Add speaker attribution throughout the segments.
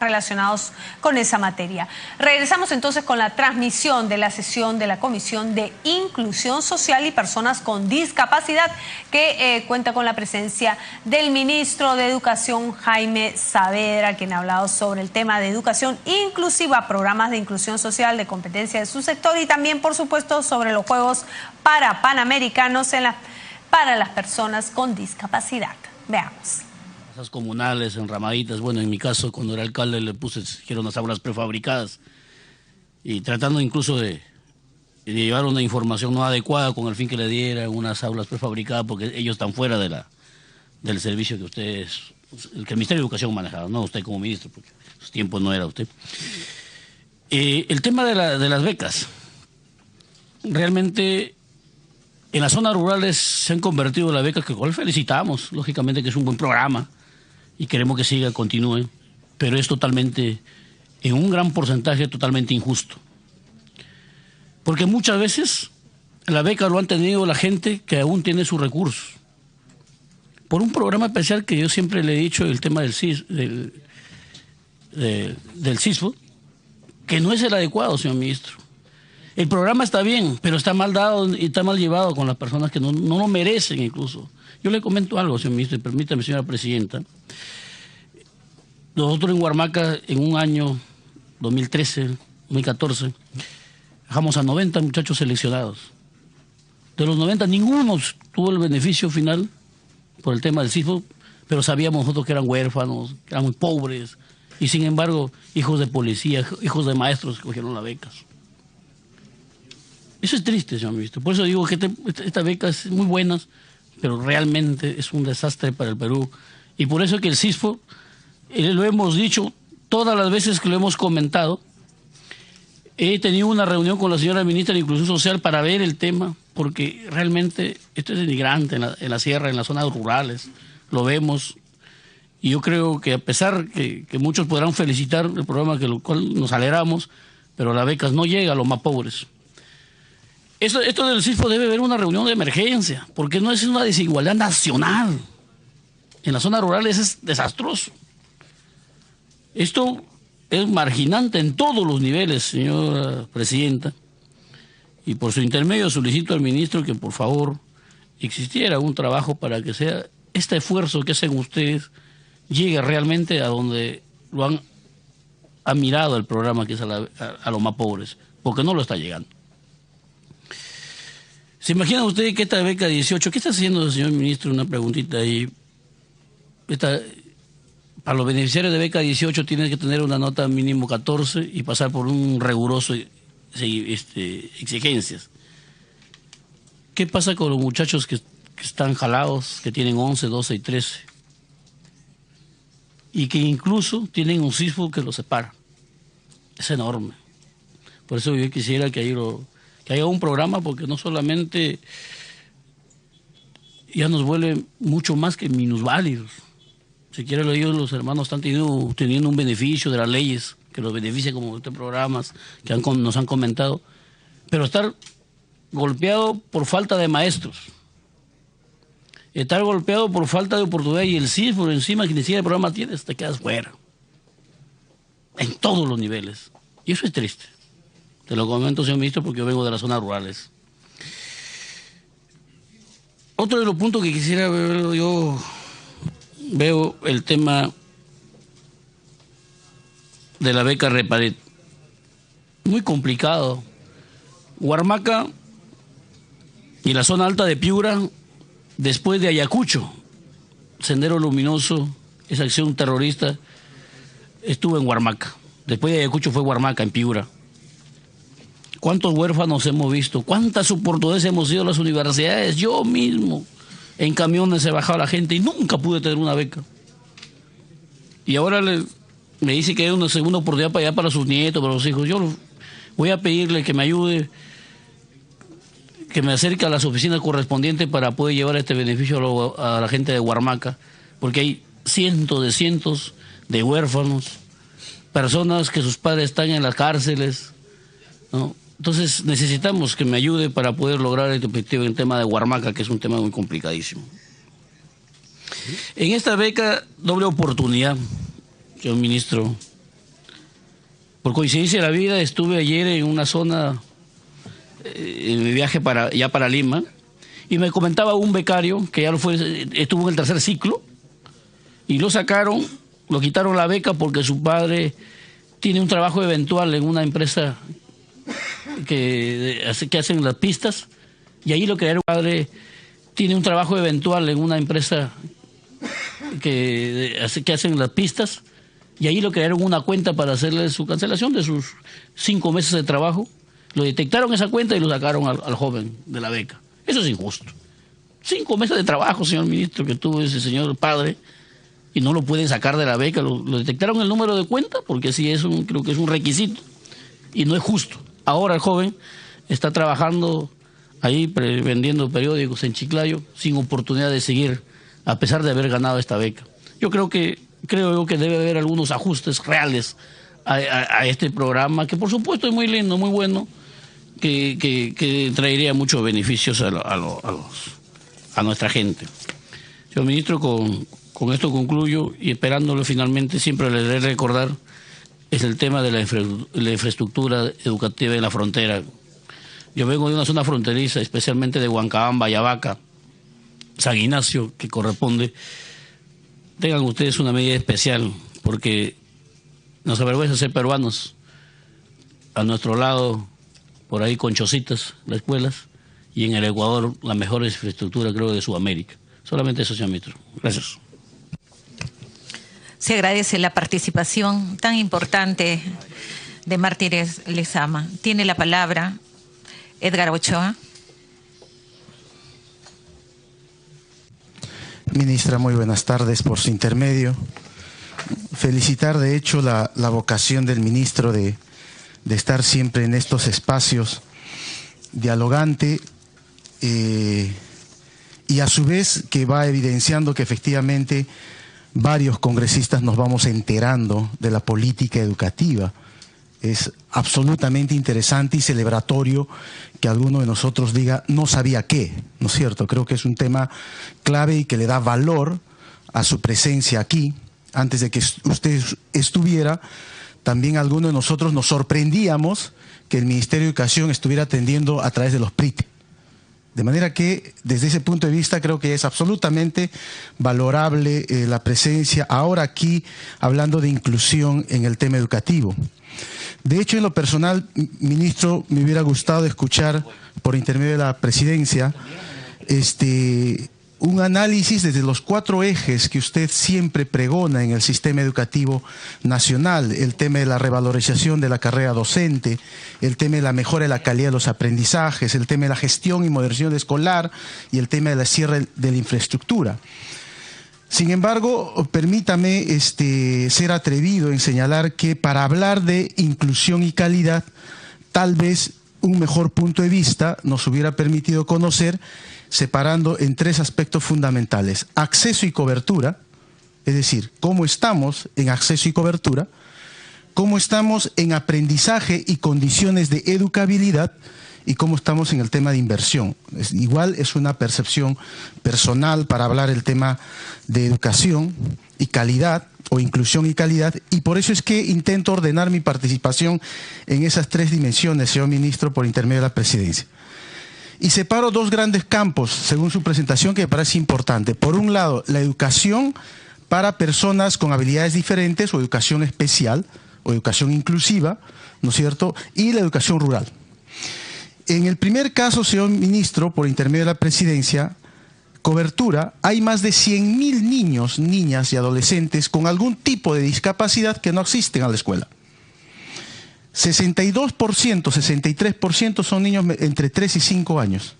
Speaker 1: relacionados con esa materia. Regresamos entonces con la transmisión de la sesión de la Comisión de Inclusión Social y Personas con Discapacidad, que cuenta con la presencia del ministro de Educación, Jaime Saavedra, quien ha hablado sobre el tema de educación inclusiva, programas de inclusión social, de competencia de su sector y también, por supuesto, sobre los Juegos Panamericanos para las personas con discapacidad. Veamos.
Speaker 2: Comunales, enramaditas. Bueno, en mi caso, cuando era alcalde, le puse siquiera unas aulas prefabricadas y tratando incluso de llevar una información no adecuada con el fin que le diera unas aulas prefabricadas, porque ellos están fuera del servicio que ustedes, el que el Ministerio de Educación manejaba, no usted como ministro, porque en sus tiempos no era usted. El tema de las becas, realmente en las zonas rurales se han convertido en las becas, que cual felicitamos, lógicamente que es un buen programa y queremos que siga, continúe, pero es totalmente, en un gran porcentaje, totalmente injusto. Porque muchas veces la beca lo han tenido la gente que aún tiene sus recursos. Por un programa especial que yo siempre le he dicho, el tema del CISFO, que no es el adecuado, señor ministro. El programa está bien, pero está mal dado y está mal llevado con las personas que no lo merecen incluso. Yo le comento algo, señor ministro, y permítame, señora presidenta. Nosotros en Huarmaca, en un año, 2013, 2014, dejamos a 90 muchachos seleccionados. De los 90, ninguno tuvo el beneficio final por el tema del CISFO, pero sabíamos nosotros que eran huérfanos, que eran muy pobres, y sin embargo, hijos de policía, hijos de maestros que cogieron las becas. Eso es triste, señor ministro. Por eso digo que esta beca es muy buena, pero realmente es un desastre para el Perú. Y por eso que el CISFO, lo hemos dicho todas las veces que lo hemos comentado. He tenido una reunión con la señora ministra de Inclusión Social para ver el tema, porque realmente esto es denigrante en la sierra, en las zonas rurales. Lo vemos. Y yo creo que a pesar que muchos podrán felicitar el programa, que lo cual nos alegramos, pero las becas no llegan a los más pobres. Esto del CISFO debe haber una reunión de emergencia, porque no es una desigualdad nacional. En las zonas rurales es desastroso. Esto es marginante en todos los niveles, señora presidenta, y por su intermedio solicito al ministro que por favor existiera un trabajo para que sea este esfuerzo que hacen ustedes llegue realmente a donde lo han mirado el programa, que es a los más pobres, porque no lo está llegando. ¿Se imagina usted que esta beca 18, qué está haciendo, señor ministro? Una preguntita ahí. Para los beneficiarios de beca 18 tienen que tener una nota mínimo 14 y pasar por un riguroso exigencias. ¿Qué pasa con los muchachos que están jalados, que tienen 11, 12 y 13? Y que incluso tienen un CISFO que los separa. Es enorme. Por eso yo quisiera que haya un programa, porque no solamente ya nos vuelve mucho más que minusválidos. Si quiere los hermanos están teniendo un beneficio de las leyes que los beneficia, como estos programas que nos han comentado, pero estar golpeado por falta de maestros, estar golpeado por falta de oportunidad, y el CIS por encima, que ni siquiera el programa tienes, te quedas fuera en todos los niveles, y eso es triste. Te lo comento, señor ministro, porque yo vengo de las zonas rurales. Otro de los puntos que quisiera ver, yo veo el tema de la beca Repared. Muy complicado. Huarmaca y la zona alta de Piura, después de Ayacucho, Sendero Luminoso, esa acción terrorista, estuvo en Huarmaca. Después de Ayacucho fue Huarmaca, en Piura. ¿Cuántos huérfanos hemos visto? ¿Cuántas oportunidades hemos ido a las universidades? Yo mismo en camiones he bajado a la gente y nunca pude tener una beca. Y ahora me dice que hay una segunda oportunidad para allá, para sus nietos, para los hijos. Yo voy a pedirle que me ayude, que me acerque a las oficinas correspondientes para poder llevar este beneficio a la gente de Huarmaca, porque hay cientos de huérfanos, personas que sus padres están en las cárceles, ¿no? Entonces necesitamos que me ayude para poder lograr este objetivo en el tema de Huarmaca, que es un tema muy complicadísimo. En esta beca doble oportunidad, señor ministro, Por coincidencia de la vida estuve ayer en una zona, en mi viaje para Lima, y me comentaba un becario que ya estuvo en el tercer ciclo, y lo sacaron, lo quitaron la beca porque su padre tiene un trabajo eventual en una empresa que hacen las pistas, y ahí lo crearon. Su padre tiene un trabajo eventual en una empresa que hacen las pistas, y ahí lo crearon una cuenta para hacerle su cancelación de sus 5 meses de trabajo. Lo detectaron esa cuenta y lo sacaron al joven de la beca. Eso es injusto. 5 meses de trabajo, señor ministro, que tuvo ese señor padre, y no lo pueden sacar de la beca. Lo detectaron el número de cuenta, porque sí creo que es un requisito, y no es justo. Ahora el joven está trabajando ahí vendiendo periódicos en Chiclayo sin oportunidad de seguir, a pesar de haber ganado esta beca. Yo creo que debe haber algunos ajustes reales a este programa, que por supuesto es muy lindo, muy bueno, que traería muchos beneficios a nuestra gente. Señor ministro, con esto concluyo, y esperándolo finalmente, siempre le debo recordar, es el tema de la infraestructura educativa en la frontera. Yo vengo de una zona fronteriza, especialmente de Huancabamba, Ayabaca, San Ignacio, que corresponde. Tengan ustedes una medida especial, porque nos avergüenza ser peruanos. A nuestro lado, por ahí Conchositas, las escuelas, y en el Ecuador la mejor infraestructura, creo, de Sudamérica. Solamente eso, señor ministro. Gracias.
Speaker 3: Se agradece la participación tan importante de Mártires Lezama. Tiene la palabra Edgar Ochoa.
Speaker 4: Ministra, muy buenas tardes por su intermedio. Felicitar, de hecho, la vocación del ministro de estar siempre en estos espacios, dialogante, y a su vez que va evidenciando que efectivamente varios congresistas nos vamos enterando de la política educativa. Es absolutamente interesante y celebratorio que alguno de nosotros diga no sabía qué, ¿no es cierto? Creo que es un tema clave y que le da valor a su presencia aquí. Antes de que usted estuviera, también algunos de nosotros nos sorprendíamos que el Ministerio de Educación estuviera atendiendo a través de los PRIT. De manera que, desde ese punto de vista, creo que es absolutamente valorable la presencia ahora aquí, hablando de inclusión en el tema educativo. De hecho, en lo personal, ministro, me hubiera gustado escuchar, por intermedio de la presidencia, un análisis desde los 4 ejes que usted siempre pregona en el sistema educativo nacional: el tema de la revalorización de la carrera docente, el tema de la mejora de la calidad de los aprendizajes, el tema de la gestión y modernización escolar y el tema de la cierre de la infraestructura. Sin embargo, permítame ser atrevido en señalar que para hablar de inclusión y calidad, tal vez un mejor punto de vista nos hubiera permitido conocer, separando en 3 aspectos fundamentales: acceso y cobertura, es decir, cómo estamos en acceso y cobertura, cómo estamos en aprendizaje y condiciones de educabilidad, y cómo estamos en el tema de inversión. Igual es una percepción personal para hablar el tema de educación y calidad, o inclusión y calidad, y por eso es que intento ordenar mi participación en esas 3 dimensiones, señor ministro, por intermedio de la presidencia. Y separo 2 grandes campos, según su presentación, que me parece importante. Por un lado, la educación para personas con habilidades diferentes, o educación especial, o educación inclusiva, ¿no es cierto?, y la educación rural. En el primer caso, señor ministro, por intermedio de la presidencia, cobertura, hay más de 100.000 niños, niñas y adolescentes con algún tipo de discapacidad que no asisten a la escuela. 62%, 63% son niños entre 3 y 5 años.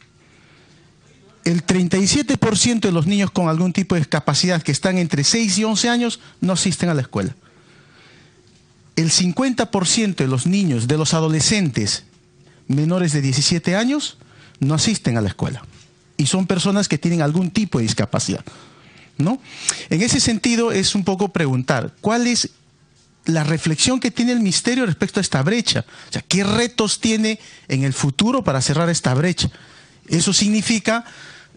Speaker 4: El 37% de los niños con algún tipo de discapacidad que están entre 6 y 11 años no asisten a la escuela. El 50% de los niños, de los adolescentes menores de 17 años, no asisten a la escuela. Y son personas que tienen algún tipo de discapacidad, ¿no? En ese sentido, es un poco preguntar, ¿cuál es la reflexión que tiene el ministerio respecto a esta brecha? O sea, ¿qué retos tiene en el futuro para cerrar esta brecha? Eso significa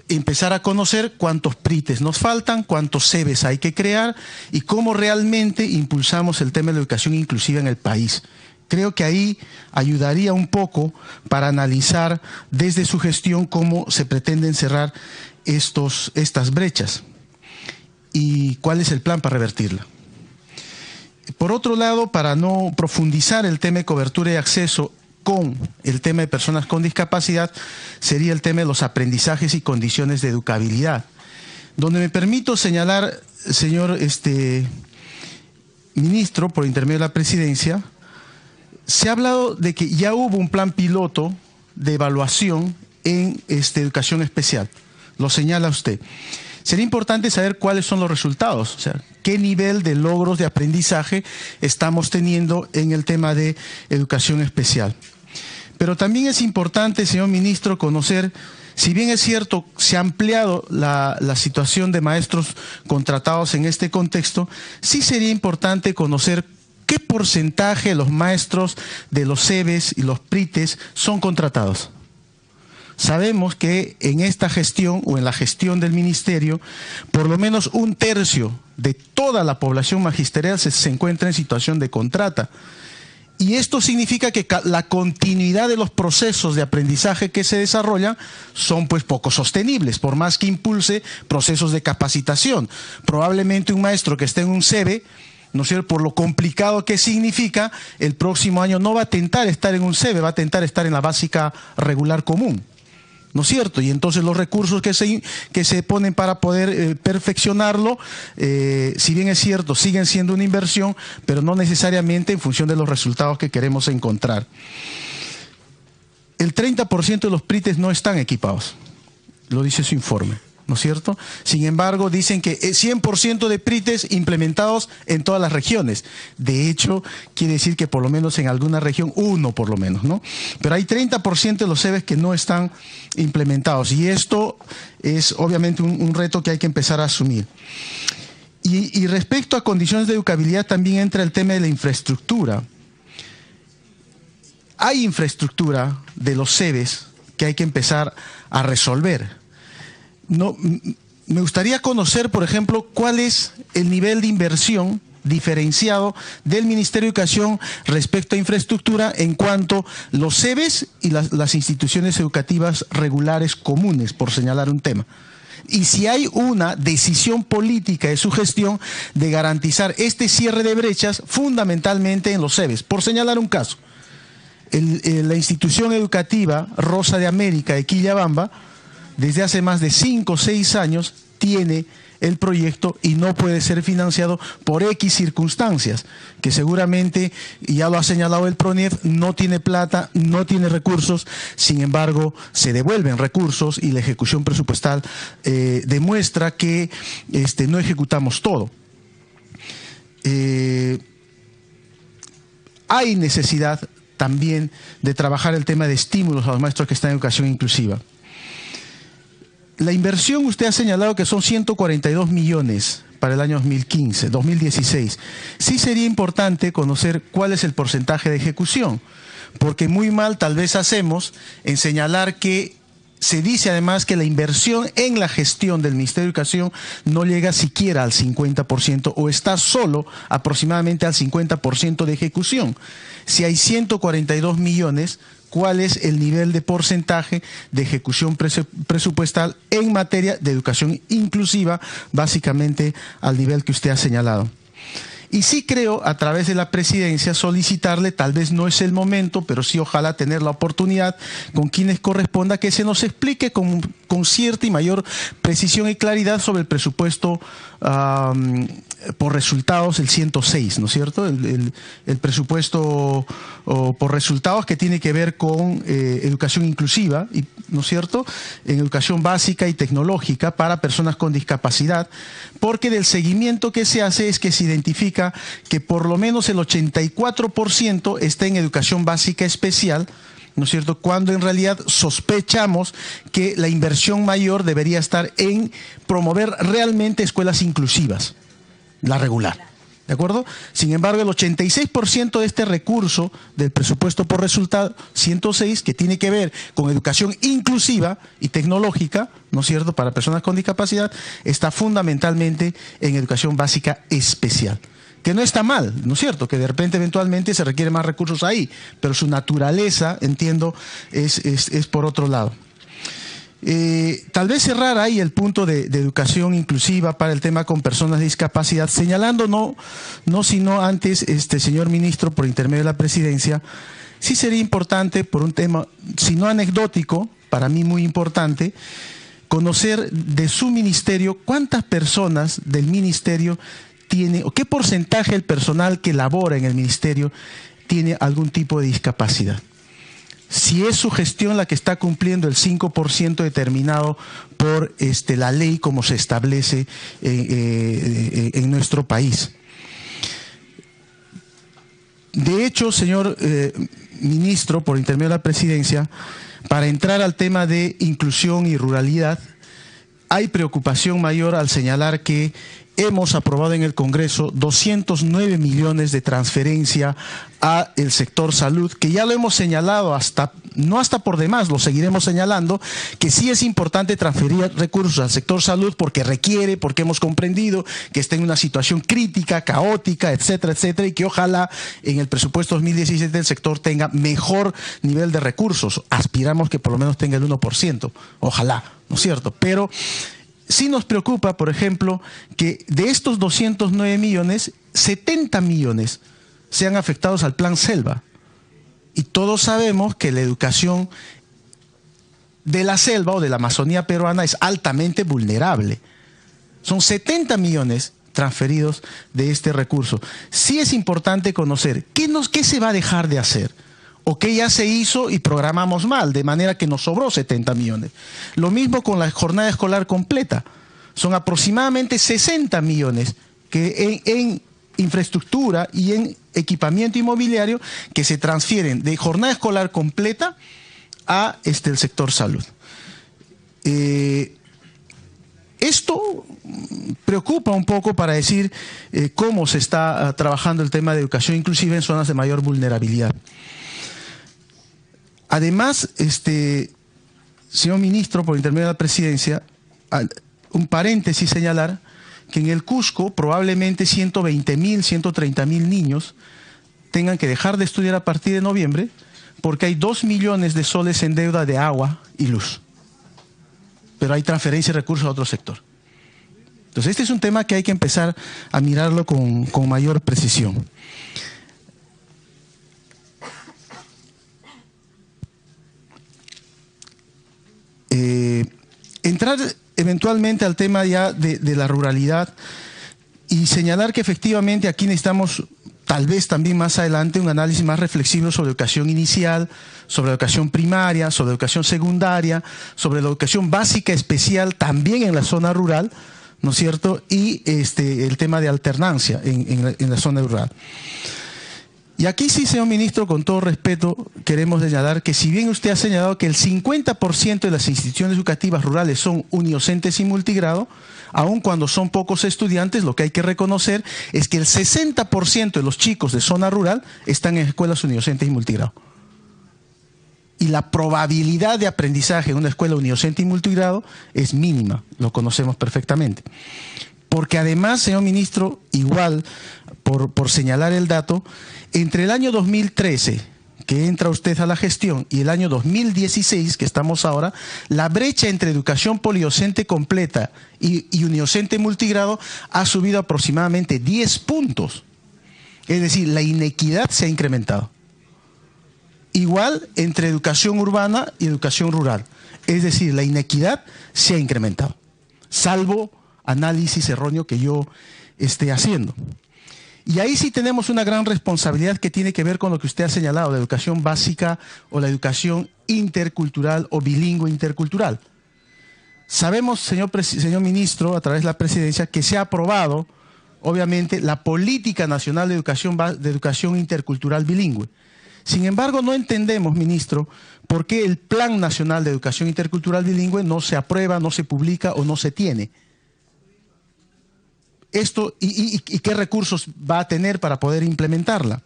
Speaker 4: empezar a conocer cuántos PRITES nos faltan, cuántos CEBES hay que crear y cómo realmente impulsamos el tema de la educación inclusiva en el país. Creo que ahí ayudaría un poco para analizar desde su gestión cómo se pretenden cerrar estas brechas y cuál es el plan para revertirla. Por otro lado, para no profundizar el tema de cobertura y acceso con el tema de personas con discapacidad, sería el tema de los aprendizajes y condiciones de educabilidad, donde me permito señalar, señor ministro, por intermedio de la presidencia, se ha hablado de que ya hubo un plan piloto de evaluación en educación especial. Lo señala usted. Sería importante saber cuáles son los resultados, o sea, qué nivel de logros de aprendizaje estamos teniendo en el tema de educación especial. Pero también es importante, señor ministro, conocer, si bien es cierto, se ha ampliado la situación de maestros contratados en este contexto, sí sería importante conocer qué porcentaje de los maestros de los CEBES y los PRITES son contratados. Sabemos que en esta gestión o en la gestión del ministerio, por lo menos 1/3 de toda la población magisterial se encuentra en situación de contrata. Y esto significa que la continuidad de los procesos de aprendizaje que se desarrollan son pues poco sostenibles, por más que impulse procesos de capacitación. Probablemente un maestro que esté en un CEBE, ¿no es cierto?, por lo complicado que significa, el próximo año no va a tentar estar en un CEBE, va a tentar estar en la básica regular común, ¿no es cierto? Y entonces los recursos que se ponen para poder perfeccionarlo, si bien es cierto, siguen siendo una inversión, pero no necesariamente en función de los resultados que queremos encontrar. El 30% de los PRITES no están equipados, lo dice su informe, ¿no es cierto? Sin embargo, dicen que 100% de PRITES implementados en todas las regiones. De hecho, quiere decir que por lo menos en alguna región, uno por lo menos, ¿no? Pero hay 30% de los CEBES que no están implementados. Y esto es obviamente un reto que hay que empezar a asumir. Y respecto a condiciones de educabilidad también entra el tema de la infraestructura. Hay infraestructura de los CEBES que hay que empezar a resolver. No, me gustaría conocer, por ejemplo, cuál es el nivel de inversión diferenciado del Ministerio de Educación respecto a infraestructura en cuanto a los CEBES y las instituciones educativas regulares comunes, por señalar un tema. Y si hay una decisión política de su gestión de garantizar este cierre de brechas fundamentalmente en los CEBES, por señalar un caso. La institución educativa Rosa de América de Quillabamba, desde hace más de 5 o 6 años tiene el proyecto y no puede ser financiado por X circunstancias, que seguramente, ya lo ha señalado el PRONIEF, no tiene plata, no tiene recursos, sin embargo se devuelven recursos y la ejecución presupuestal demuestra que no ejecutamos todo. Hay necesidad también de trabajar el tema de estímulos a los maestros que están en educación inclusiva. La inversión, usted ha señalado que son 142 millones para el año 2016. Sí sería importante conocer cuál es el porcentaje de ejecución, porque muy mal tal vez hacemos en señalar que se dice además que la inversión en la gestión del Ministerio de Educación no llega siquiera al 50% o está solo aproximadamente al 50% de ejecución. Si hay 142 millones, ¿cuál es el nivel de porcentaje de ejecución presupuestal en materia de educación inclusiva, básicamente al nivel que usted ha señalado? Y sí creo, a través de la presidencia, solicitarle, tal vez no es el momento, pero sí ojalá tener la oportunidad con quienes corresponda que se nos explique con cierta y mayor precisión y claridad sobre el presupuesto por resultados, el 106, ¿no es cierto? El presupuesto por resultados que tiene que ver con educación inclusiva, ¿no es cierto? En educación básica y tecnológica para personas con discapacidad, porque del seguimiento que se hace es que se identifica que por lo menos el 84% está en educación básica especial, ¿no es cierto?, cuando en realidad sospechamos que la inversión mayor debería estar en promover realmente escuelas inclusivas, la regular, ¿de acuerdo? Sin embargo, el 86% de este recurso del presupuesto por resultado, 106, que tiene que ver con educación inclusiva y tecnológica, ¿no es cierto?, para personas con discapacidad, está fundamentalmente en educación básica especial. que no está mal, ¿no es cierto? Que de repente eventualmente se requieren más recursos ahí, pero su naturaleza, entiendo, es por otro lado. Tal vez cerrar ahí el punto de educación inclusiva para el tema con personas de discapacidad, señalando no sino antes, señor ministro, por intermedio de la presidencia, sí sería importante, por un tema, si no anecdótico, para mí muy importante, conocer de su ministerio cuántas personas del ministerio tiene, o qué porcentaje del personal que labora en el ministerio tiene algún tipo de discapacidad. Si es su gestión la que está cumpliendo el 5% determinado por la ley como se establece en nuestro país. De hecho, señor ministro, por intermedio de la presidencia, para entrar al tema de inclusión y ruralidad, hay preocupación mayor al señalar que hemos aprobado en el Congreso 209 millones de transferencia al sector salud, que ya lo hemos señalado no hasta por demás, lo seguiremos señalando, que sí es importante transferir recursos al sector salud porque hemos comprendido que está en una situación crítica, caótica, etcétera, etcétera, y que ojalá en el presupuesto 2017 el sector tenga mejor nivel de recursos. Aspiramos que por lo menos tenga el 1%, ojalá, ¿no es cierto? Pero sí nos preocupa, por ejemplo, que de estos 209 millones, 70 millones sean afectados al Plan Selva. Y todos sabemos que la educación de la selva o de la Amazonía peruana es altamente vulnerable. Son 70 millones transferidos de este recurso. Sí es importante conocer qué se va a dejar de hacer. O qué ya se hizo y programamos mal, de manera que nos sobró 70 millones. Lo mismo con la jornada escolar completa. Son aproximadamente 60 millones que en infraestructura y en equipamiento inmobiliario que se transfieren de jornada escolar completa a el sector salud. Esto preocupa un poco para decir cómo se está trabajando el tema de educación inclusiva en zonas de mayor vulnerabilidad. Además, señor ministro, por intermedio de la presidencia, un paréntesis señalar que en el Cusco probablemente 120.000, 130.000 niños tengan que dejar de estudiar a partir de noviembre porque hay 2 millones de soles en deuda de agua y luz. Pero hay transferencia de recursos a otro sector. Entonces este es un tema que hay que empezar a mirarlo con mayor precisión. Entrar eventualmente al tema ya de la ruralidad y señalar que efectivamente aquí necesitamos tal vez también más adelante un análisis más reflexivo sobre educación inicial, sobre educación primaria, sobre educación secundaria, sobre la educación básica especial también en la zona rural, ¿no es cierto? Y el tema de alternancia en la zona rural. Y aquí sí, señor ministro, con todo respeto, queremos señalar que si bien usted ha señalado que el 50% de las instituciones educativas rurales son unidocentes y multigrado, aun cuando son pocos estudiantes, lo que hay que reconocer es que el 60% de los chicos de zona rural están en escuelas unidocentes y multigrado. Y la probabilidad de aprendizaje en una escuela unidocente y multigrado es mínima, lo conocemos perfectamente. Porque además, señor ministro, igual, por señalar el dato, entre el año 2013, que entra usted a la gestión, y el año 2016, que estamos ahora, la brecha entre educación polidocente completa y unidocente multigrado ha subido aproximadamente 10 puntos. Es decir, la inequidad se ha incrementado. Igual entre educación urbana y educación rural. Es decir, la inequidad se ha incrementado. Salvo análisis erróneo que yo esté haciendo. Y ahí sí tenemos una gran responsabilidad que tiene que ver con lo que usted ha señalado, la educación básica o la educación intercultural o bilingüe intercultural. Sabemos, señor ministro, a través de la presidencia, que se ha aprobado, obviamente, la Política Nacional de Educación Intercultural Bilingüe. Sin embargo, no entendemos, ministro, por qué el Plan Nacional de Educación Intercultural Bilingüe no se aprueba, no se publica o no se tiene. Esto y qué recursos va a tener para poder implementarla.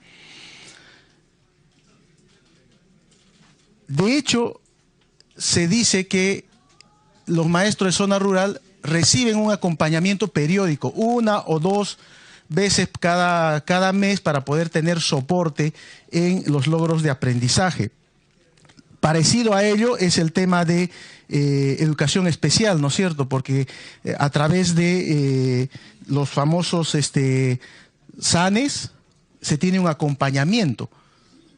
Speaker 4: De hecho, se dice que los maestros de zona rural reciben un acompañamiento periódico, 1 o 2 veces cada mes para poder tener soporte en los logros de aprendizaje. Parecido a ello es el tema de educación especial, ¿no es cierto? Porque a través de los famosos SANES se tiene un acompañamiento,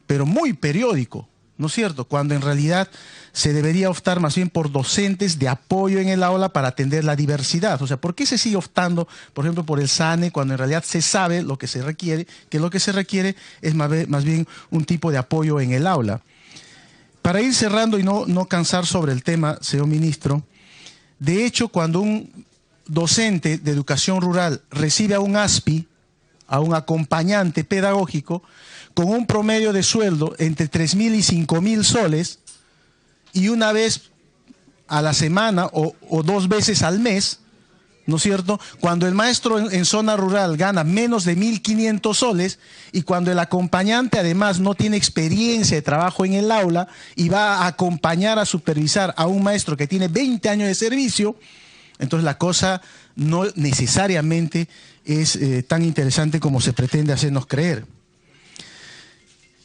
Speaker 4: pero muy periódico, ¿no es cierto? Cuando en realidad se debería optar más bien por docentes de apoyo en el aula para atender la diversidad. O sea, ¿por qué se sigue optando, por ejemplo, por el SANE cuando en realidad se sabe lo que se requiere, que lo que se requiere es más bien un tipo de apoyo en el aula? Para ir cerrando y no cansar sobre el tema, señor ministro, de hecho, cuando un docente de educación rural recibe a un ASPI, a un acompañante pedagógico, con un promedio de sueldo entre 3.000 y 5.000 soles, y una vez a la semana o 2 veces al mes, ¿no es cierto? Cuando el maestro en zona rural gana menos de 1.500 soles y cuando el acompañante además no tiene experiencia de trabajo en el aula y va a acompañar a supervisar a un maestro que tiene 20 años de servicio, entonces la cosa no necesariamente es tan interesante como se pretende hacernos creer.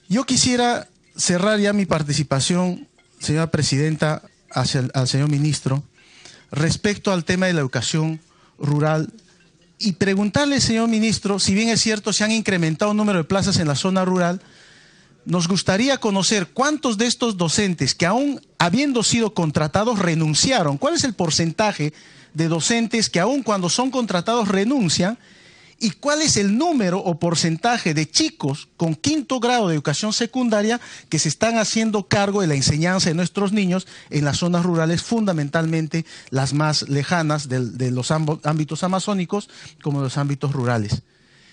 Speaker 4: Yo quisiera cerrar ya mi participación, señora presidenta, al señor ministro, respecto al tema de la educación rural y preguntarle, señor ministro, si bien es cierto se han incrementado el número de plazas en la zona rural, nos gustaría conocer cuántos de estos docentes que aún habiendo sido contratados renunciaron. ¿Cuál es el porcentaje de docentes que aún cuando son contratados renuncian? ¿Y cuál es el número o porcentaje de chicos con 5º grado de educación secundaria que se están haciendo cargo de la enseñanza de nuestros niños en las zonas rurales, fundamentalmente las más lejanas de los ámbitos amazónicos como los ámbitos rurales?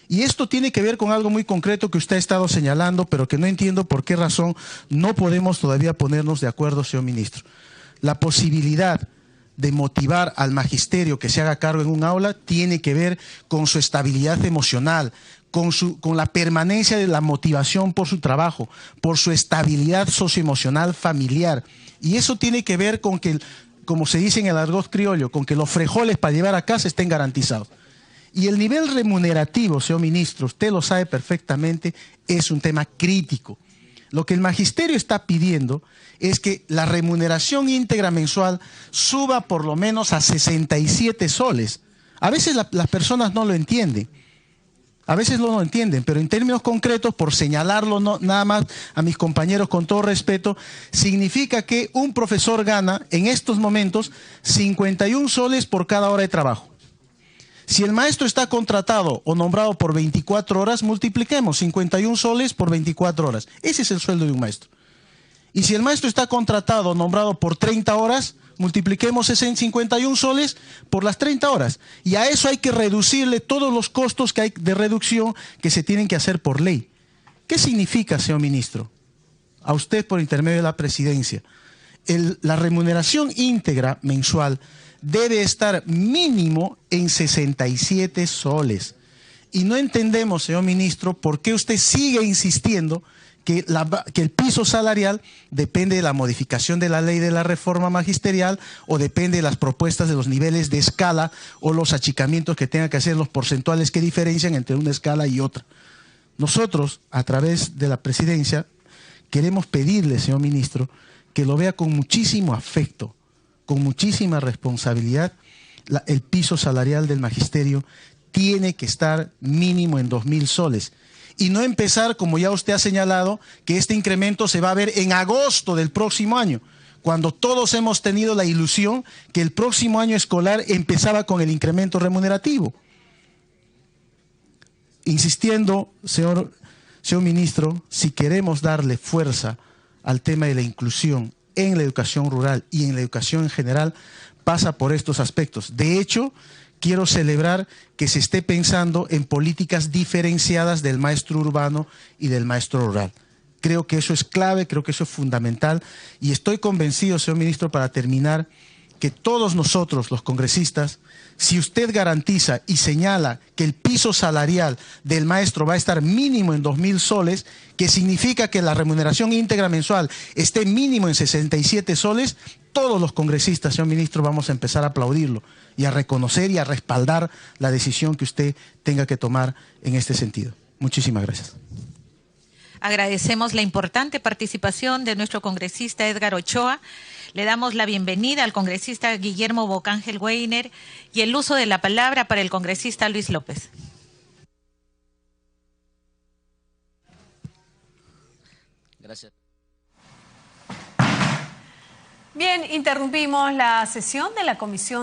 Speaker 4: Y esto tiene que ver con algo muy concreto que usted ha estado señalando, pero que no entiendo por qué razón no podemos todavía ponernos de acuerdo, señor ministro. La posibilidad de motivar al magisterio que se haga cargo en un aula tiene que ver con su estabilidad emocional, con la permanencia de la motivación por su trabajo, por su estabilidad socioemocional familiar. Y eso tiene que ver con que, como se dice en el argot criollo, con que los frijoles para llevar a casa estén garantizados. Y el nivel remunerativo, señor ministro, usted lo sabe perfectamente, es un tema crítico. Lo que el magisterio está pidiendo es que la remuneración íntegra mensual suba por lo menos a 67 soles. A veces las personas no lo entienden. A veces no lo entienden, pero en términos concretos, por señalarlo nada más a mis compañeros con todo respeto, significa que un profesor gana en estos momentos 51 soles por cada hora de trabajo. Si el maestro está contratado o nombrado por 24 horas, multipliquemos 51 soles por 24 horas. Ese es el sueldo de un maestro. Y si el maestro está contratado o nombrado por 30 horas, multipliquemos ese en 51 soles por las 30 horas. Y a eso hay que reducirle todos los costos que hay de reducción que se tienen que hacer por ley. ¿Qué significa, señor ministro? A usted por intermedio de la presidencia. La remuneración íntegra mensual debe estar mínimo en 67 soles. Y no entendemos, señor ministro, por qué usted sigue insistiendo que el piso salarial depende de la modificación de la ley de la reforma magisterial o depende de las propuestas de los niveles de escala o los achicamientos que tengan que hacer los porcentuales que diferencian entre una escala y otra. Nosotros, a través de la presidencia, queremos pedirle, señor ministro, que lo vea con muchísimo afecto, con muchísima responsabilidad. El piso salarial del magisterio tiene que estar mínimo en 2.000 soles. Y no empezar, como ya usted ha señalado, que este incremento se va a ver en agosto del próximo año, cuando todos hemos tenido la ilusión que el próximo año escolar empezaba con el incremento remunerativo. Insistiendo, señor ministro, si queremos darle fuerza al tema de la inclusión en la educación rural y en la educación en general, pasa por estos aspectos. De hecho, quiero celebrar que se esté pensando en políticas diferenciadas del maestro urbano y del maestro rural. Creo que eso es clave, creo que eso es fundamental y estoy convencido, señor ministro, para terminar, que todos nosotros, los congresistas, si usted garantiza y señala que el piso salarial del maestro va a estar mínimo en 2.000 soles, que significa que la remuneración íntegra mensual esté mínimo en 67 soles, todos los congresistas, señor ministro, vamos a empezar a aplaudirlo y a reconocer y a respaldar la decisión que usted tenga que tomar en este sentido. Muchísimas gracias.
Speaker 3: Agradecemos la importante participación de nuestro congresista Edgar Ochoa. Le damos la bienvenida al congresista Guillermo Bocángel Weiner y el uso de la palabra para el congresista Luis López.
Speaker 2: Gracias.
Speaker 1: Bien, interrumpimos la sesión de la Comisión